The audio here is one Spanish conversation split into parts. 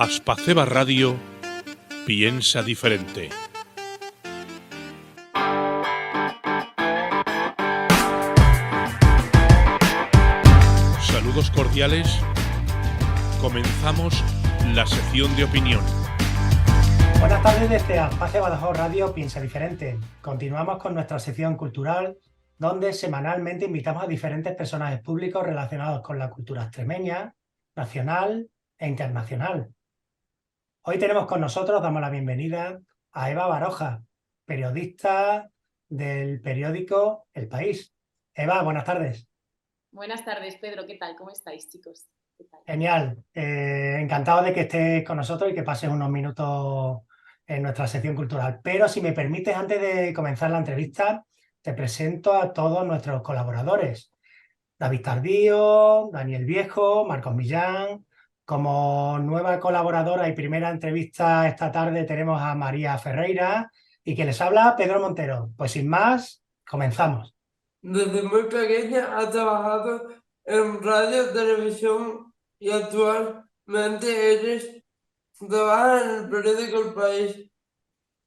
Aspaceba Radio piensa diferente. Saludos cordiales. Comenzamos la sección de opinión. Buenas tardes desde Aspaceba Radio piensa diferente. Continuamos con nuestra sección cultural, donde semanalmente invitamos a diferentes personajes públicos relacionados con la cultura extremeña, nacional e internacional. Hoy tenemos con nosotros, damos la bienvenida a Eva Baroja, periodista del periódico El País. Eva, buenas tardes. Buenas tardes, Pedro. ¿Qué tal? ¿Cómo estáis, chicos? ¿Qué tal? Genial. Encantado de que estés con nosotros y que pases unos minutos en nuestra sección cultural. Pero si me permites, antes de comenzar la entrevista, te presento a todos nuestros colaboradores. David Tardío, Daniel Viejo, Marcos Millán. Como nueva colaboradora y primera entrevista esta tarde tenemos a María Ferreira y que les habla Pedro Montero. Pues sin más, comenzamos. Desde muy pequeña ha trabajado en radio, televisión y actualmente trabaja en el periódico El País.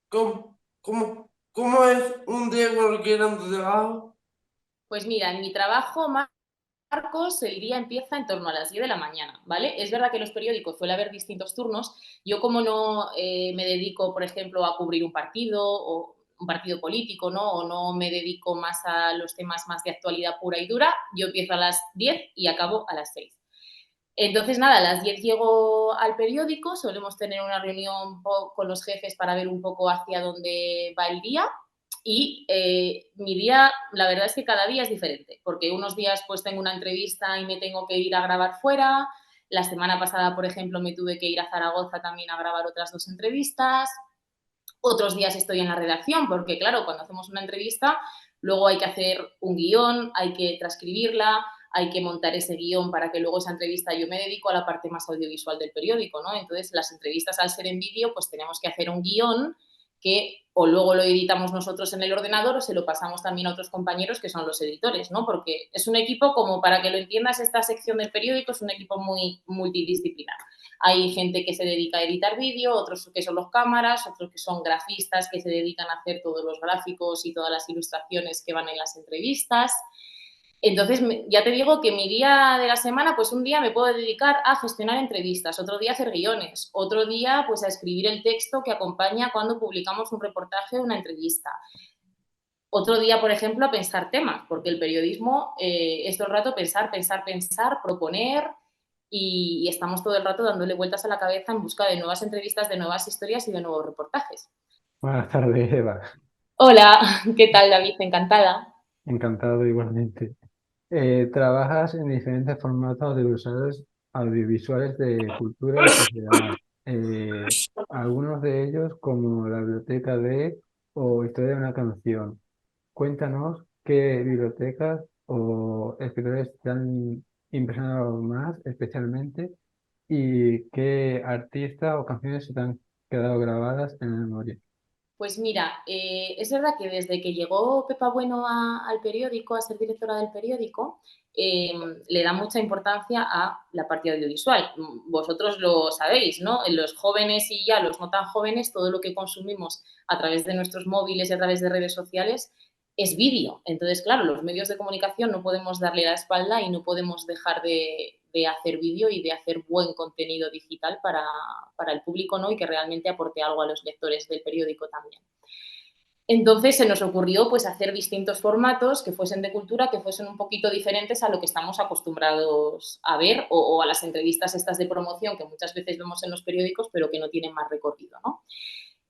¿Cómo es un día cualquiera en tu trabajo? Pues mira, en mi trabajo, Marcos, el día empieza en torno a las 10 de la mañana, ¿vale? Es verdad que en los periódicos suele haber distintos turnos. Yo como no me dedico, por ejemplo, a cubrir un partido o un partido político, ¿no? O no me dedico más a los temas más de actualidad pura y dura, yo empiezo a las 10 y acabo a las 6. Entonces, nada, a las 10 llego al periódico, solemos tener una reunión con los jefes para ver un poco hacia dónde va el día. Y mi día, la verdad es que cada día es diferente, porque unos días pues tengo una entrevista y me tengo que ir a grabar fuera. La semana pasada, por ejemplo, me tuve que ir a Zaragoza también a grabar otras 2 entrevistas. Otros días estoy en la redacción, porque claro, cuando hacemos una entrevista, luego hay que hacer un guión, hay que transcribirla, hay que montar ese guión para que luego esa entrevista, yo me dedico a la parte más audiovisual del periódico, ¿no? Entonces, las entrevistas al ser en vídeo, pues tenemos que hacer un guión que o luego lo editamos nosotros en el ordenador o se lo pasamos también a otros compañeros que son los editores, ¿no? Porque es un equipo, como para que lo entiendas, esta sección del periódico es un equipo muy multidisciplinar. Hay gente que se dedica a editar vídeo, otros que son los cámaras, otros que son grafistas que se dedican a hacer todos los gráficos y todas las ilustraciones que van en las entrevistas. Entonces, ya te digo que mi día de la semana, pues un día me puedo dedicar a gestionar entrevistas, otro día a hacer guiones, otro día pues a escribir el texto que acompaña cuando publicamos un reportaje o una entrevista. Otro día, por ejemplo, a pensar temas, porque el periodismo es todo el rato pensar, proponer y estamos todo el rato dándole vueltas a la cabeza en busca de nuevas entrevistas, de nuevas historias y de nuevos reportajes. Buenas tardes, Eva. Hola, ¿qué tal, David? Encantada. Encantado igualmente. Trabajas en diferentes formatos audiovisuales de cultura y sociedad. Algunos de ellos, como la biblioteca de o Historia de una canción. Cuéntanos qué bibliotecas o escritores te han impresionado más especialmente y qué artistas o canciones se te han quedado grabadas en la memoria. Pues mira, es verdad que desde que llegó Pepa Bueno al periódico, a ser directora del periódico, le da mucha importancia a la parte audiovisual. Vosotros lo sabéis, ¿no? Los jóvenes y ya los no tan jóvenes, todo lo que consumimos a través de nuestros móviles y a través de redes sociales es vídeo. Entonces, claro, los medios de comunicación no podemos darle la espalda y no podemos dejar de hacer vídeo y de hacer buen contenido digital para el público, ¿no? Y que realmente aporte algo a los lectores del periódico también. Entonces se nos ocurrió pues hacer distintos formatos que fuesen de cultura, que fuesen un poquito diferentes a lo que estamos acostumbrados a ver o a las entrevistas estas de promoción que muchas veces vemos en los periódicos pero que no tienen más recorrido, ¿no?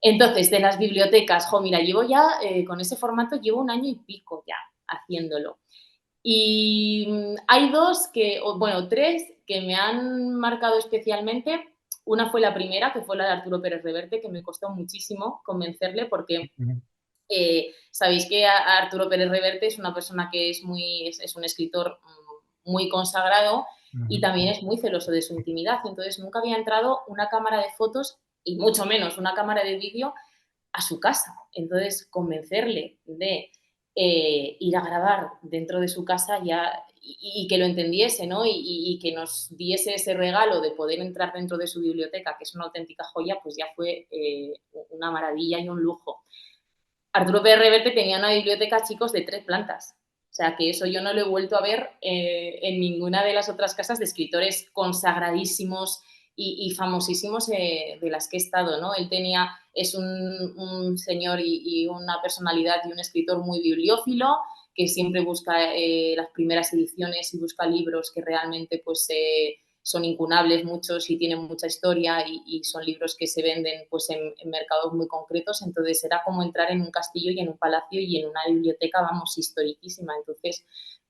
Entonces, de las bibliotecas, mira, llevo ya, con ese formato llevo 1 año y pico ya haciéndolo. Y hay 3 que me han marcado especialmente. Una fue la primera, que fue la de Arturo Pérez Reverte, que me costó muchísimo convencerle porque sabéis que Arturo Pérez Reverte es una persona que es un escritor muy consagrado y también es muy celoso de su intimidad. Entonces, nunca había entrado una cámara de fotos y mucho menos una cámara de vídeo a su casa. Entonces, convencerle de ir a grabar dentro de su casa ya y que lo entendiese, ¿no? Y que nos diese ese regalo de poder entrar dentro de su biblioteca, que es una auténtica joya, pues ya fue una maravilla y un lujo. Arturo Pérez Reverte tenía una biblioteca, chicos, de 3 plantas. O sea, que eso yo no lo he vuelto a ver en ninguna de las otras casas de escritores consagradísimos y famosísimos de las que he estado, ¿no? Él es un señor y una personalidad y un escritor muy bibliófilo, que siempre busca las primeras ediciones y busca libros que realmente pues son incunables muchos y tienen mucha historia y son libros que se venden pues en mercados muy concretos. Entonces era como entrar en un castillo y en un palacio y en una biblioteca, vamos, historiquísima. Entonces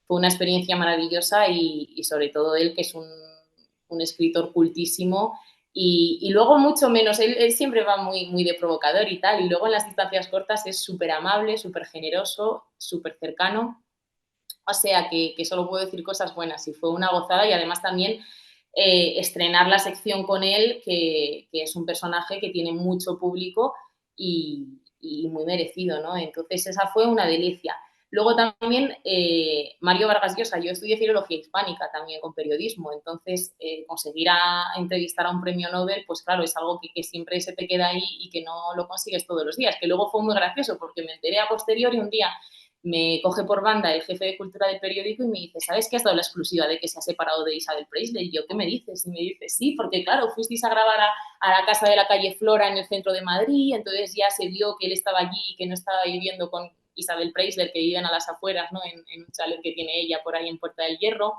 fue una experiencia maravillosa y sobre todo él, que es un escritor cultísimo y luego mucho menos, él siempre va muy de provocador y tal, y luego en las distancias cortas es súper amable, súper generoso, súper cercano. O sea que solo puedo decir cosas buenas y fue una gozada y además también estrenar la sección con él, que es un personaje que tiene mucho público y muy merecido, ¿no? Entonces esa fue una delicia. Luego también Mario Vargas Llosa, yo estudié filología hispánica también con periodismo, entonces conseguir entrevistar a un premio Nobel, pues claro, es algo que siempre se te queda ahí y que no lo consigues todos los días, que luego fue muy gracioso porque me enteré a posteriori un día me coge por banda el jefe de cultura del periódico y me dice, ¿sabes que has dado la exclusiva de que se ha separado de Isabel Preisler? Y yo, ¿qué me dices? Y me dice, sí, porque claro, fuisteis a grabar a la casa de la calle Flora en el centro de Madrid, entonces ya se vio que él estaba allí y que no estaba viviendo con Isabel Preisler, que viven a las afueras, ¿no? En un chalet que tiene ella por ahí en Puerta del Hierro.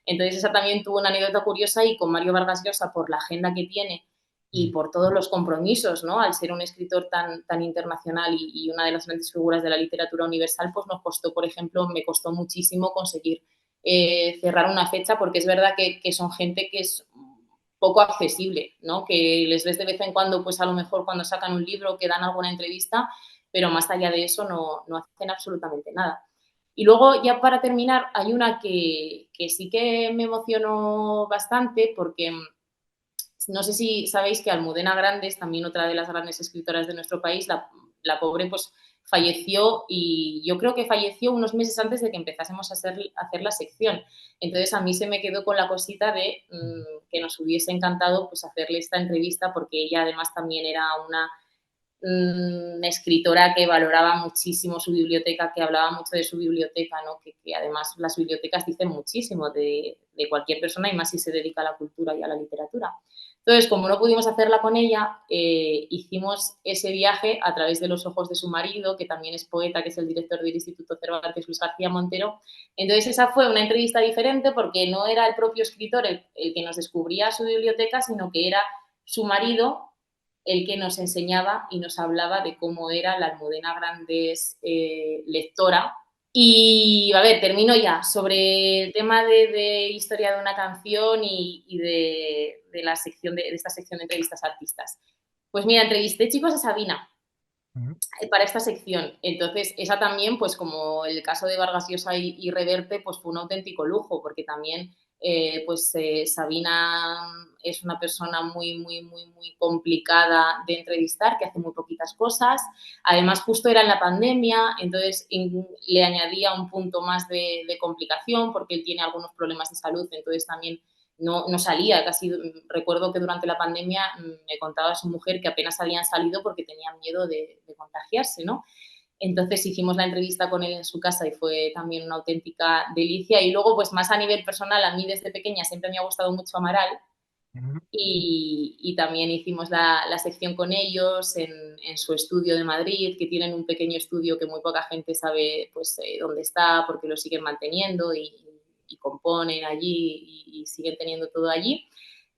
Entonces esa también tuvo una anécdota curiosa y con Mario Vargas Llosa, por la agenda que tiene y por todos los compromisos, ¿no? Al ser un escritor tan internacional y una de las grandes figuras de la literatura universal, pues nos costó, por ejemplo, me costó muchísimo conseguir cerrar una fecha, porque es verdad que son gente que es poco accesible, ¿no? Que les ves de vez en cuando, pues a lo mejor cuando sacan un libro, que dan alguna entrevista, pero más allá de eso no hacen absolutamente nada. Y luego, ya para terminar, hay una que sí que me emocionó bastante porque no sé si sabéis que Almudena Grandes, también otra de las grandes escritoras de nuestro país, la pobre pues falleció y yo creo que falleció unos meses antes de que empezásemos a hacer la sección. Entonces a mí se me quedó con la cosita de que nos hubiese encantado pues hacerle esta entrevista porque ella además también era una escritora que valoraba muchísimo su biblioteca, que hablaba mucho de su biblioteca, ¿no? Que además las bibliotecas dicen muchísimo de cualquier persona y más si se dedica a la cultura y a la literatura. Entonces, como no pudimos hacerla con ella, hicimos ese viaje a través de los ojos de su marido, que también es poeta, que es el director del Instituto Cervantes, Luis García Montero. Entonces, esa fue una entrevista diferente porque no era el propio escritor el que nos descubría su biblioteca, sino que era su marido el que nos enseñaba y nos hablaba de cómo era la Almudena Grandes lectora. Y, a ver, termino ya. Sobre el tema de historia de una canción y de la sección de esta sección de entrevistas a artistas. Pues mira, entrevisté, chicos, a Sabina para esta sección. Entonces, esa también, pues como el caso de Vargas Llosa y Reverte, pues fue un auténtico lujo, porque también Sabina es una persona muy complicada de entrevistar, que hace muy poquitas cosas. Además, justo era en la pandemia, entonces le añadía un punto más de complicación, porque él tiene algunos problemas de salud, entonces también no salía. Casi recuerdo que durante la pandemia me contaba su mujer que apenas habían salido porque tenían miedo de contagiarse, ¿no? Entonces hicimos la entrevista con él en su casa y fue también una auténtica delicia. Y luego, pues más a nivel personal, a mí desde pequeña siempre me ha gustado mucho Amaral y también hicimos la sección con ellos en su estudio de Madrid, que tienen un pequeño estudio que muy poca gente sabe pues dónde está, porque lo siguen manteniendo y componen allí y siguen teniendo todo allí.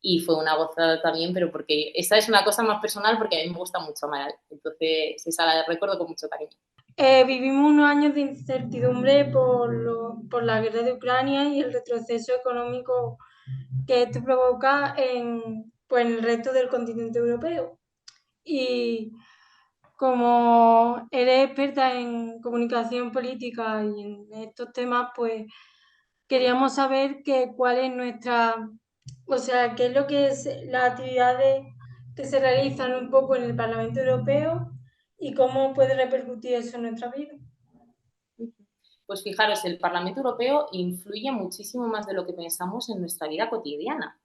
Y fue una gozada también, pero porque esa es una cosa más personal porque a mí me gusta mucho Amaral. Entonces esa la recuerdo con mucho cariño. Vivimos unos años de incertidumbre por la guerra de Ucrania y el retroceso económico que esto provoca pues, en el resto del continente europeo. Y como eres experta en comunicación política y en estos temas, pues queríamos saber cuál es qué es lo que es las actividades que se realizan un poco en el Parlamento Europeo y cómo puede repercutir eso en nuestra vida. Pues fijaros, el Parlamento Europeo influye muchísimo más de lo que pensamos en nuestra vida cotidiana.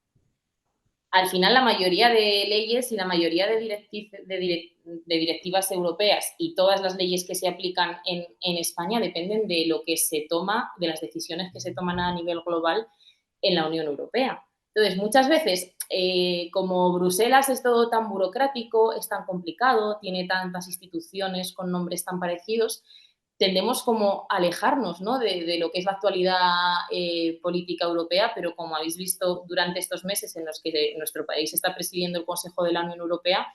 Al final, la mayoría de leyes y la mayoría de directivas europeas y todas las leyes que se aplican en España dependen de lo que se toma, de las decisiones que se toman a nivel global en la Unión Europea. Entonces, muchas veces, como Bruselas es todo tan burocrático, es tan complicado, tiene tantas instituciones con nombres tan parecidos, tendemos como a alejarnos, ¿no?, de lo que es la actualidad política europea, pero como habéis visto durante estos meses en los que nuestro país está presidiendo el Consejo de la Unión Europea,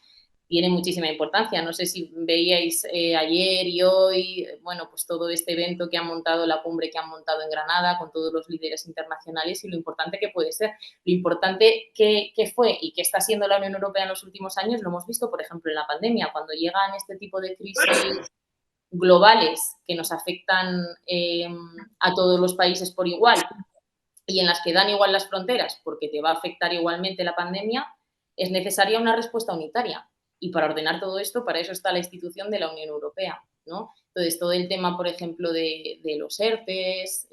tiene muchísima importancia. No sé si veíais ayer y hoy, bueno, pues todo este evento que han montado, la cumbre que han montado en Granada con todos los líderes internacionales y lo importante que puede ser. Lo importante que fue y que está siendo la Unión Europea en los últimos años lo hemos visto, por ejemplo, en la pandemia, cuando llegan este tipo de crisis globales que nos afectan a todos los países por igual y en las que dan igual las fronteras porque te va a afectar igualmente la pandemia, es necesaria una respuesta unitaria. Y para ordenar todo esto, para eso está la institución de la Unión Europea, ¿no? Entonces, todo el tema, por ejemplo, de los ERTEs,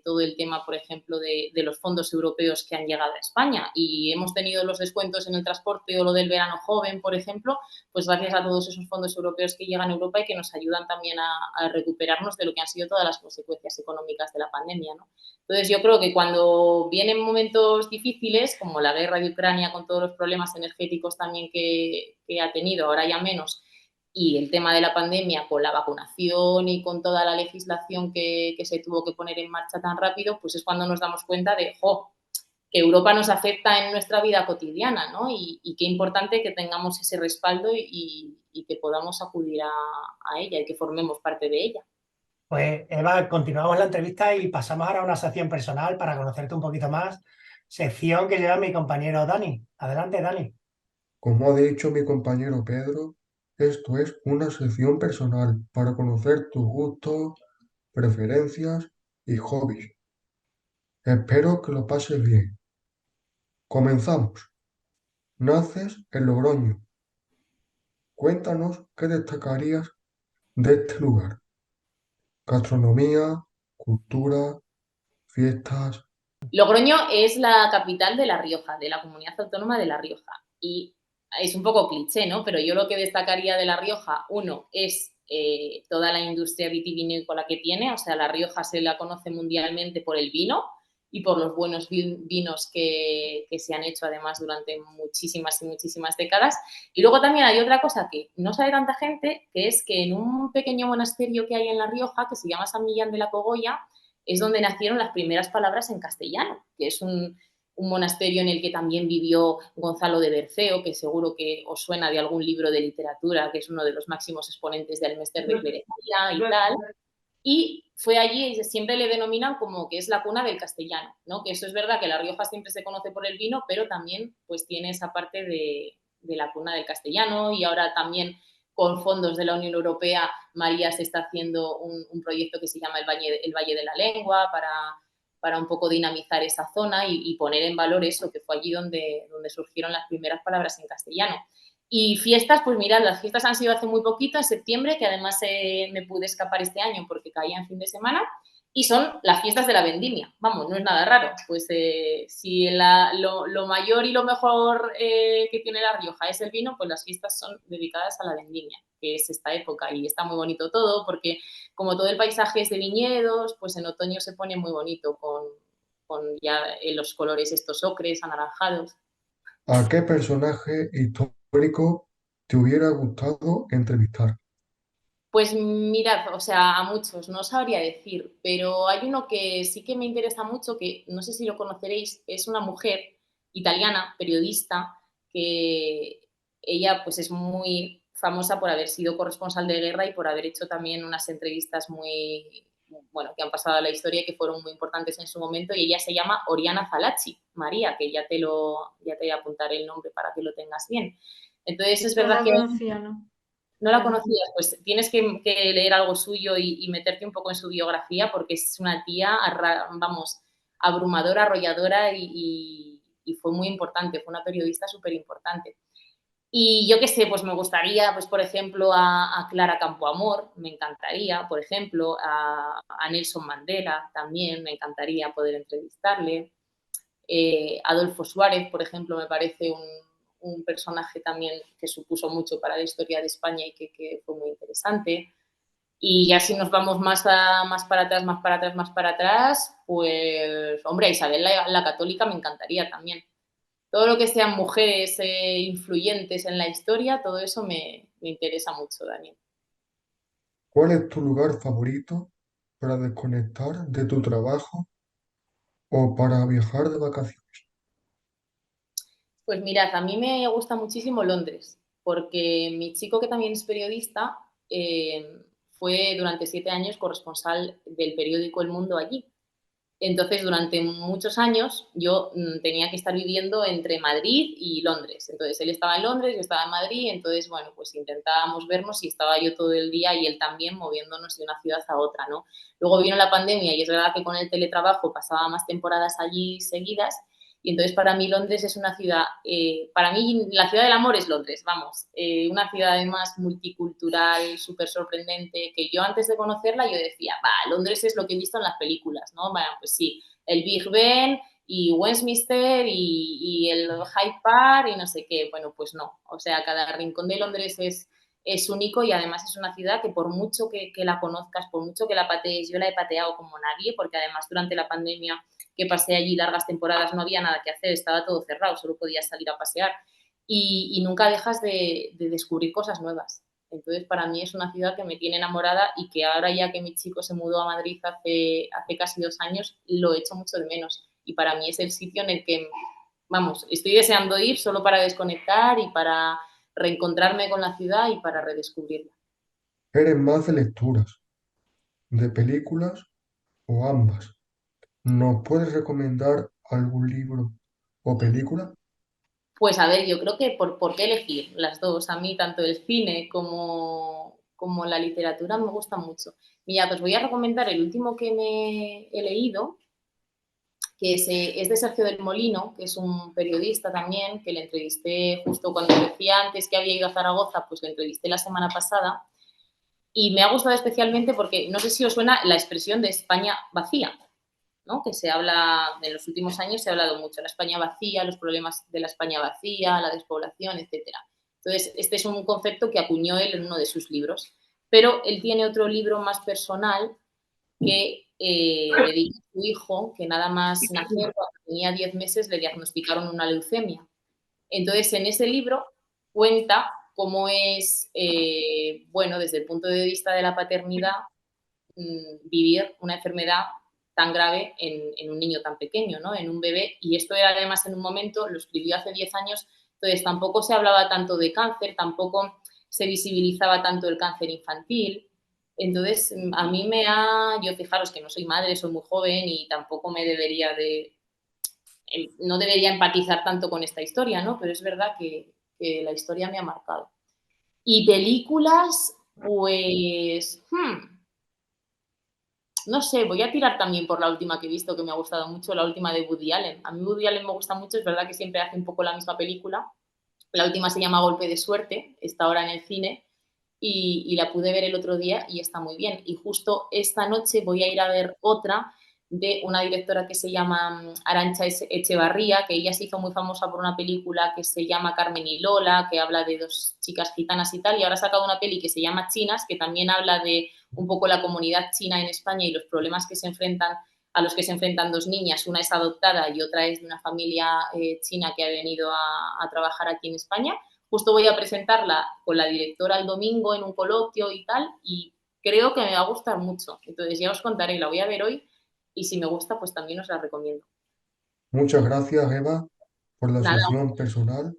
todo el tema, por ejemplo, de los fondos europeos que han llegado a España y hemos tenido los descuentos en el transporte o lo del verano joven, por ejemplo, pues gracias a todos esos fondos europeos que llegan a Europa y que nos ayudan también a recuperarnos de lo que han sido todas las consecuencias económicas de la pandemia, ¿no? Entonces, yo creo que cuando vienen momentos difíciles, como la guerra de Ucrania con todos los problemas energéticos también que ha tenido, ahora ya menos, y el tema de la pandemia con la vacunación y con toda la legislación que se tuvo que poner en marcha tan rápido, pues es cuando nos damos cuenta de, que Europa nos afecta en nuestra vida cotidiana, ¿no? Y qué importante que tengamos ese respaldo y que podamos acudir a ella y que formemos parte de ella. Pues Eva, continuamos la entrevista y pasamos ahora a una sección personal para conocerte un poquito más. Sección que lleva mi compañero Dani. Adelante, Dani. Como ha dicho mi compañero Pedro, esto es una sección personal para conocer tus gustos, preferencias y hobbies. Espero que lo pases bien. Comenzamos. Naces en Logroño. Cuéntanos qué destacarías de este lugar. Gastronomía, cultura, fiestas. Logroño es la capital de La Rioja, de la comunidad autónoma de La Rioja. Y es un poco cliché, ¿no? Pero yo lo que destacaría de La Rioja, uno, es toda la industria vitivinícola que tiene. O sea, La Rioja se la conoce mundialmente por el vino y por los buenos vinos que se han hecho además durante muchísimas y muchísimas décadas. Y luego también hay otra cosa que no sabe tanta gente, que es que en un pequeño monasterio que hay en La Rioja, que se llama San Millán de la Cogolla, es donde nacieron las primeras palabras en castellano, que es un monasterio en el que también vivió Gonzalo de Berceo, que seguro que os suena de algún libro de literatura, que es uno de los máximos exponentes del Mester de Clerecía y tal. Y fue allí, y siempre le denominan como que es la cuna del castellano, ¿no? Que eso es verdad que La Rioja siempre se conoce por el vino, pero también pues tiene esa parte de la cuna del castellano y ahora también con fondos de la Unión Europea, María se está haciendo un proyecto que se llama el Valle de la Lengua para un poco dinamizar esa zona y poner en valor eso, que fue allí donde surgieron las primeras palabras en castellano. Y fiestas, pues mirad, las fiestas han sido hace muy poquito, en septiembre, que además me pude escapar este año porque caía en fin de semana, y son las fiestas de la vendimia. Vamos, no es nada raro. Pues si lo mayor y lo mejor que tiene La Rioja es el vino, pues las fiestas son dedicadas a la vendimia, que es esta época, y está muy bonito todo, porque como todo el paisaje es de viñedos, pues en otoño se pone muy bonito con ya los colores estos ocres, anaranjados. ¿A qué personaje histórico te hubiera gustado entrevistar? Pues mirad, o sea, a muchos, no sabría decir, pero hay uno que sí que me interesa mucho, que no sé si lo conoceréis, es una mujer italiana, periodista, que ella pues es muy famosa por haber sido corresponsal de guerra y por haber hecho también unas entrevistas muy, bueno, que han pasado a la historia y que fueron muy importantes en su momento, y ella se llama Oriana Fallaci, María, que ya te voy a apuntar el nombre para que lo tengas bien. Entonces es verdad que... Conocía, ¿no? ¿No la conocías? Pues tienes que leer algo suyo y meterte un poco en su biografía, porque es una tía, vamos, abrumadora, arrolladora y fue muy importante, fue una periodista súper importante. Y yo qué sé, pues me gustaría, pues por ejemplo, a Clara Campoamor, me encantaría, por ejemplo, a Nelson Mandela también, me encantaría poder entrevistarle. Adolfo Suárez, por ejemplo, me parece un personaje también que supuso mucho para la historia de España y que fue muy interesante. Y ya si nos vamos más para atrás, más para atrás, más para atrás, pues, hombre, a Isabel la Católica me encantaría también. Todo lo que sean mujeres influyentes en la historia, todo eso me interesa mucho, Daniel. ¿Cuál es tu lugar favorito para desconectar de tu trabajo o para viajar de vacaciones? Pues mirad, a mí me gusta muchísimo Londres, porque mi chico, que también es periodista, fue durante 7 años corresponsal del periódico El Mundo allí. Entonces, durante muchos años yo tenía que estar viviendo entre Madrid y Londres. Entonces, él estaba en Londres, yo estaba en Madrid, entonces, bueno, pues intentábamos vernos y estaba yo todo el día y él también moviéndonos de una ciudad a otra, ¿no? Luego vino la pandemia y es verdad que con el teletrabajo pasaba más temporadas allí seguidas y entonces para mí Londres es una ciudad, para mí la ciudad del amor es Londres, vamos, una ciudad además multicultural, súper sorprendente, que yo antes de conocerla yo decía, va, Londres es lo que he visto en las películas, ¿no? Bueno, pues sí, el Big Ben y Westminster y el Hyde Park y no sé qué, bueno, pues no, o sea, cada rincón de Londres es único y además es una ciudad que por mucho que la conozcas, por mucho que la patees, yo la he pateado como nadie, porque además durante la pandemia que pasé allí largas temporadas no había nada que hacer, estaba todo cerrado, solo podías salir a pasear y nunca dejas de descubrir cosas nuevas. Entonces, para mí es una ciudad que me tiene enamorada y que ahora ya que mi chico se mudó a Madrid hace casi 2 años, lo echo mucho de menos. Y para mí es el sitio en el que, vamos, estoy deseando ir solo para desconectar y para reencontrarme con la ciudad y para redescubrirla. ¿Eres más de lecturas, de películas o ambas? ¿Nos puedes recomendar algún libro o película? Pues a ver, yo creo que por qué elegir las dos. A mí tanto el cine como la literatura me gustan mucho. Mira, pues voy a recomendar el último que me he leído, que es de Sergio del Molino, que es un periodista también, que le entrevisté justo cuando decía antes que había ido a Zaragoza, pues le entrevisté la semana pasada. Y me ha gustado especialmente porque no sé si os suena la expresión de España vacía, ¿no? Que se habla, en los últimos años se ha hablado mucho, la España vacía, los problemas de la España vacía, la despoblación, etcétera. Entonces, este es un concepto que acuñó él en uno de sus libros, pero él tiene otro libro más personal que dedica a su hijo, que nada más nacer, cuando tenía 10 meses, le diagnosticaron una leucemia. Entonces, en ese libro cuenta cómo es, bueno, desde el punto de vista de la paternidad, vivir una enfermedad tan grave en un niño tan pequeño, ¿no? En un bebé. Y esto era además en un momento, lo escribió hace 10 años, entonces tampoco se hablaba tanto de cáncer, tampoco se visibilizaba tanto el cáncer infantil. Entonces, a mí yo fijaros que no soy madre, soy muy joven y tampoco me debería no debería empatizar tanto con esta historia, ¿no? Pero es verdad que la historia me ha marcado. Y películas, pues, no sé, voy a tirar también por la última que he visto, que me ha gustado mucho, la última de Woody Allen. A mí Woody Allen me gusta mucho, es verdad que siempre hace un poco la misma película. La última se llama Golpe de Suerte, está ahora en el cine y la pude ver el otro día y está muy bien. Y justo esta noche voy a ir a ver otra de una directora que se llama Arantxa Echevarría, que ella se hizo muy famosa por una película que se llama Carmen y Lola, que habla de 2 chicas gitanas y tal, y ahora ha sacado una peli que se llama Chinas, que también habla de un poco la comunidad china en España y los problemas a los que se enfrentan 2 niñas, una es adoptada y otra es de una familia china que ha venido a trabajar aquí en España. Justo voy a presentarla con la directora el domingo en un coloquio y tal, y creo que me va a gustar mucho. Entonces ya os contaré, la voy a ver hoy y si me gusta, pues también os la recomiendo. Muchas gracias, Eva, por la Nada, sección personal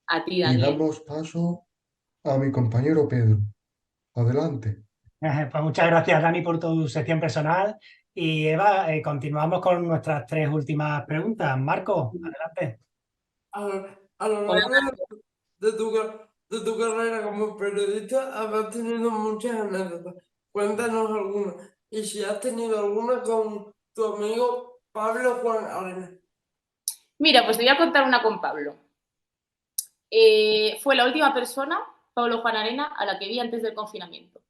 a ti, y Daniel. damos paso a mi compañero Pedro. Adelante. Pues muchas gracias, Dani, por tu sección personal. Y Eva, continuamos con nuestras 3 últimas preguntas. Marco, adelante. A lo largo de tu carrera como periodista habrás tenido muchas anécdotas. Cuéntanos algunas. Y si has tenido alguna con tu amigo Pablo Juan Arenas. Mira, pues te voy a contar una con Pablo. fue la última persona, Pablo Juan Arena, a la que vi antes del confinamiento.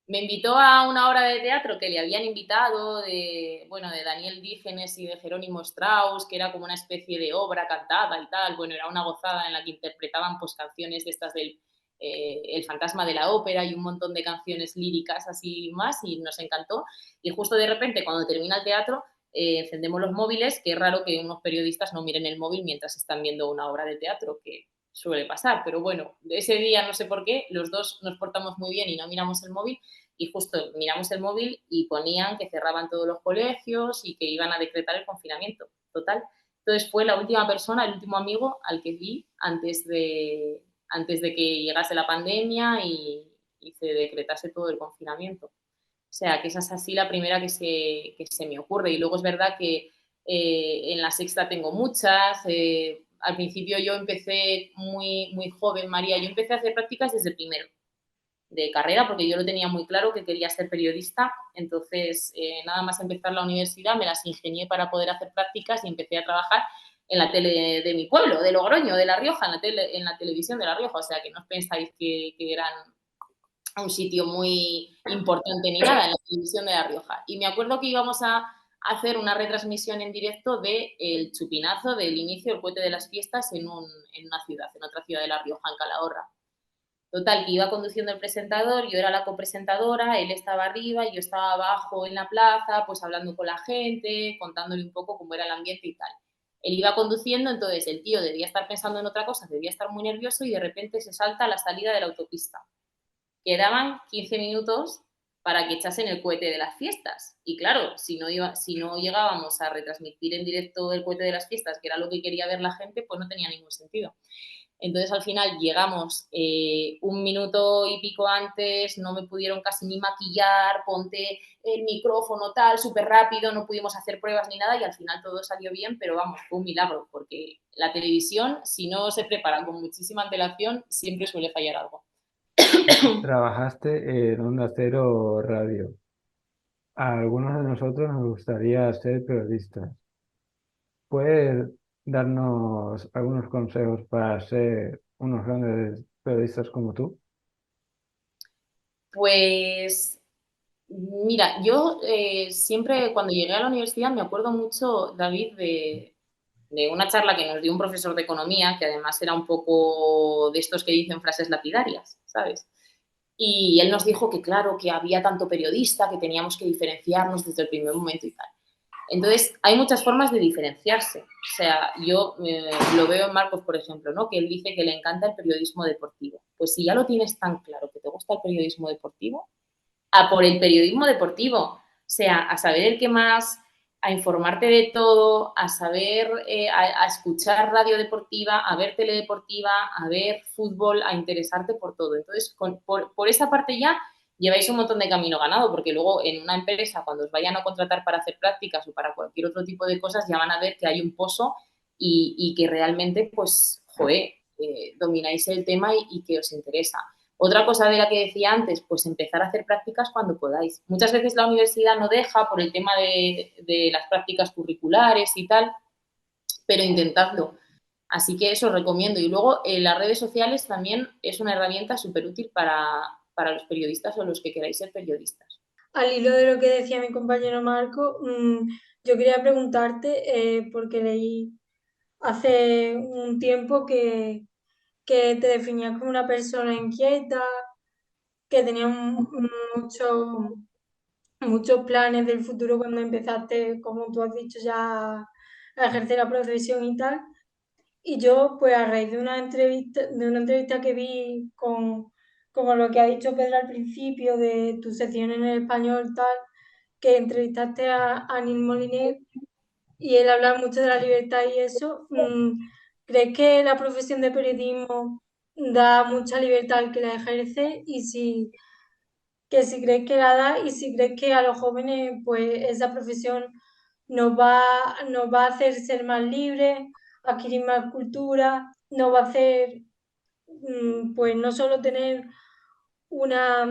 Me invitó a una obra de teatro que le habían invitado de Daniel Dígenes y de Jerónimo Strauss, que era como una especie de obra cantada y tal. Bueno, era una gozada en la que interpretaban pues canciones de estas del El fantasma de la ópera y un montón de canciones líricas así más, y nos encantó. Y justo de repente, cuando termina el teatro, encendemos los móviles, que es raro que unos periodistas no miren el móvil mientras están viendo una obra de teatro, que suele pasar, pero bueno, ese día no sé por qué, los dos nos portamos muy bien y no miramos el móvil, y justo miramos el móvil y ponían que cerraban todos los colegios y que iban a decretar el confinamiento total. Entonces fue la última persona, el último amigo al que vi antes de que llegase la pandemia y se decretase todo el confinamiento. O sea, que esa es así la primera que se me ocurre. Y luego es verdad que en la sexta tengo muchas. Al principio yo empecé muy, muy joven, María. Yo empecé a hacer prácticas desde primero de carrera, porque yo lo tenía muy claro que quería ser periodista. Entonces, nada más empezar la universidad, me las ingenié para poder hacer prácticas y empecé a trabajar en la tele de mi pueblo, de Logroño, de La Rioja, en la televisión de La Rioja. O sea, que no os pensáis que eran un sitio muy importante ni nada, en la televisión de La Rioja. Y me acuerdo que íbamos a hacer una retransmisión en directo del chupinazo del inicio del cohete de las fiestas en una ciudad, en otra ciudad de La Rioja, en Calahorra. Total, que iba conduciendo el presentador, yo era la copresentadora, él estaba arriba y yo estaba abajo en la plaza, pues hablando con la gente, contándole un poco cómo era el ambiente y tal. Él iba conduciendo, entonces el tío debía estar pensando en otra cosa, debía estar muy nervioso, y de repente se salta a la salida de la autopista. Quedaban 15 minutos para que echasen el cohete de las fiestas. Y claro, si no llegábamos a retransmitir en directo el cohete de las fiestas, que era lo que quería ver la gente, pues no tenía ningún sentido. Entonces al final llegamos un minuto y pico antes, no me pudieron casi ni maquillar, ponte el micrófono tal, súper rápido, no pudimos hacer pruebas ni nada, y al final todo salió bien, pero vamos, fue un milagro, porque la televisión, si no se prepara con muchísima antelación, siempre suele fallar algo. Trabajaste en Onda Cero Radio. A algunos de nosotros nos gustaría ser periodistas. ¿Puedes darnos algunos consejos para ser unos grandes periodistas como tú? Pues mira, yo siempre cuando llegué a la universidad me acuerdo mucho, David, de una charla que nos dio un profesor de economía, que además era un poco de estos que dicen frases lapidarias, ¿sabes? Y él nos dijo que, claro, que había tanto periodista, que teníamos que diferenciarnos desde el primer momento y tal. Entonces, hay muchas formas de diferenciarse. O sea, yo lo veo en Marcos, por ejemplo, ¿no? Que él dice que le encanta el periodismo deportivo. Pues si ya lo tienes tan claro que te gusta el periodismo deportivo, a por el periodismo deportivo. O sea, a saber el qué más, a informarte de todo, a saber, a escuchar radio deportiva, a ver teledeportiva, a ver fútbol, a interesarte por todo. Entonces, por esa parte ya lleváis un montón de camino ganado, porque luego en una empresa, cuando os vayan a contratar para hacer prácticas o para cualquier otro tipo de cosas, ya van a ver que hay un pozo y que realmente, pues, domináis el tema y que os interesa. Otra cosa de la que decía antes, pues empezar a hacer prácticas cuando podáis. Muchas veces la universidad no deja por el tema de las prácticas curriculares y tal, pero intentadlo. Así que eso os recomiendo. Y luego las redes sociales también es una herramienta súper útil para los periodistas o los que queráis ser periodistas. Al hilo de lo que decía mi compañero Marco, yo quería preguntarte, porque leí hace un tiempo que te definías como una persona inquieta, que tenía muchos planes del futuro cuando empezaste, como tú has dicho, ya a ejercer la profesión y tal. Y yo, pues a raíz de una entrevista que vi como lo que ha dicho Pedro al principio, de tu sección en el español tal, que entrevistaste a Neil Moliner, y él habla mucho de la libertad y eso. ¿Crees que la profesión de periodismo da mucha libertad al que la ejerce? Y si crees que la da, y si crees que a los jóvenes pues esa profesión nos va a hacer ser más libres, adquirir más cultura, nos va a hacer pues no solo tener una,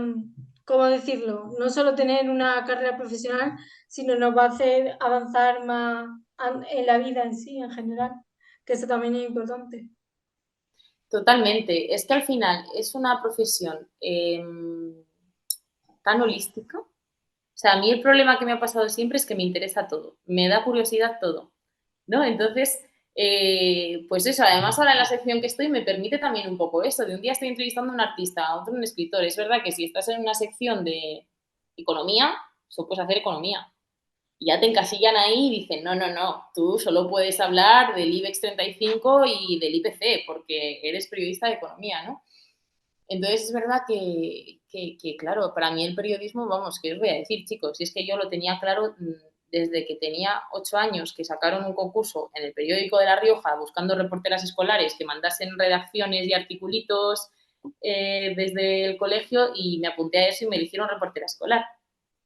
¿cómo decirlo? No solo tener una carrera profesional, sino nos va a hacer avanzar más en la vida en sí, en general, que eso también es importante. Totalmente. Es que al final es una profesión tan holística. O sea, a mí el problema que me ha pasado siempre es que me interesa todo, me da curiosidad todo, ¿no? Entonces, pues eso, además ahora en la sección que estoy me permite también un poco eso, de un día estoy entrevistando a un artista, a otro un escritor. Es verdad que si estás en una sección de economía, solo puedes hacer economía. Y ya te encasillan ahí y dicen, no, no, no, tú solo puedes hablar del IBEX 35 y del IPC porque eres periodista de economía, ¿no? Entonces es verdad que, claro, para mí el periodismo, vamos, ¿qué os voy a decir, chicos? Si es que yo lo tenía claro desde que tenía 8 años, que sacaron un concurso en el periódico de La Rioja buscando reporteras escolares que mandasen redacciones y articulitos desde el colegio, y me apunté a eso y me eligieron reportera escolar.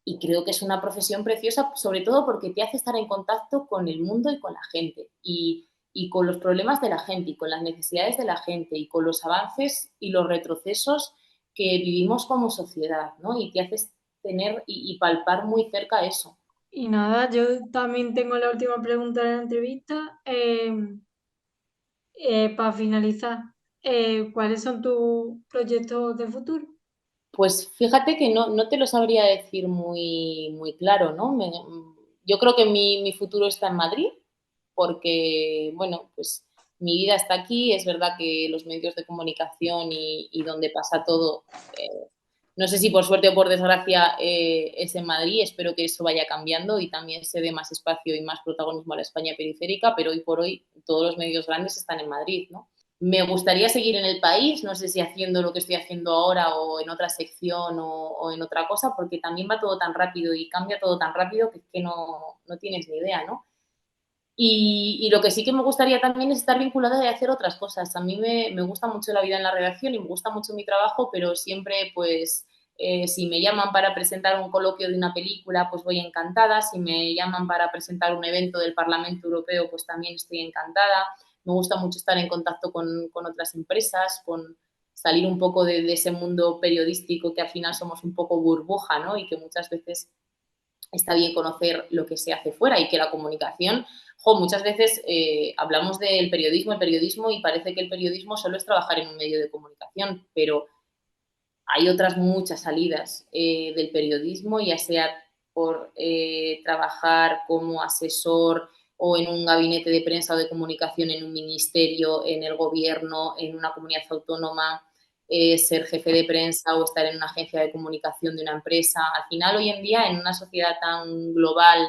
Y creo que es una profesión preciosa, sobre todo porque te hace estar en contacto con el mundo y con la gente, y con los problemas de la gente, y con las necesidades de la gente, y con los avances y los retrocesos que vivimos como sociedad, ¿no? Y te haces tener y palpar muy cerca eso. Y nada, yo también tengo la última pregunta de la entrevista. Para finalizar, ¿cuáles son tus proyectos de futuro? Pues fíjate que no te lo sabría decir muy, muy claro, ¿no? Yo creo que mi futuro está en Madrid, porque, bueno, pues mi vida está aquí. Es verdad que los medios de comunicación y donde pasa todo, no sé si por suerte o por desgracia, es en Madrid. Espero que eso vaya cambiando y también se dé más espacio y más protagonismo a la España periférica, pero hoy por hoy todos los medios grandes están en Madrid, ¿no? Me gustaría seguir en el país, no sé si haciendo lo que estoy haciendo ahora o en otra sección o en otra cosa, porque también va todo tan rápido y cambia todo tan rápido que no tienes ni idea, ¿no? Y lo que sí que me gustaría también es estar vinculada y hacer otras cosas. A mí me gusta mucho la vida en la redacción y me gusta mucho mi trabajo, pero siempre, pues, si me llaman para presentar un coloquio de una película, pues voy encantada. Si me llaman para presentar un evento del Parlamento Europeo, pues también estoy encantada. Me gusta mucho estar en contacto con otras empresas, con salir un poco de ese mundo periodístico que al final somos un poco burbuja, ¿no? Y que muchas veces está bien conocer lo que se hace fuera, y que la comunicación, muchas veces hablamos del periodismo, y parece que el periodismo solo es trabajar en un medio de comunicación, pero hay otras muchas salidas del periodismo, ya sea por trabajar como asesor o en un gabinete de prensa o de comunicación en un ministerio, en el gobierno, en una comunidad autónoma, ser jefe de prensa o estar en una agencia de comunicación de una empresa. Al final, hoy en día, en una sociedad tan global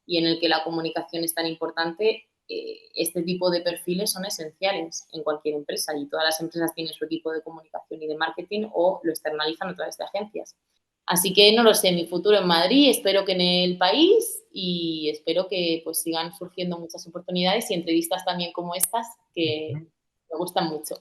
y en el que la comunicación es tan importante, este tipo de perfiles son esenciales en cualquier empresa, y todas las empresas tienen su equipo de comunicación y de marketing o lo externalizan a través de agencias. Así que no lo sé, mi futuro en Madrid, espero que en el país, y espero que pues sigan surgiendo muchas oportunidades y entrevistas también como estas, que me gustan mucho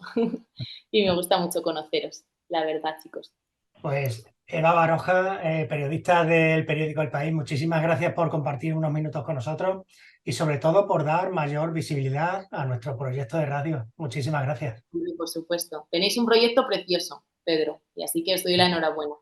y me gusta mucho conoceros, la verdad, chicos. Pues Eva Baroja, periodista del periódico El País, muchísimas gracias por compartir unos minutos con nosotros y sobre todo por dar mayor visibilidad a nuestro proyecto de radio. Muchísimas gracias. Por supuesto. Tenéis un proyecto precioso, Pedro, y así que os doy la enhorabuena.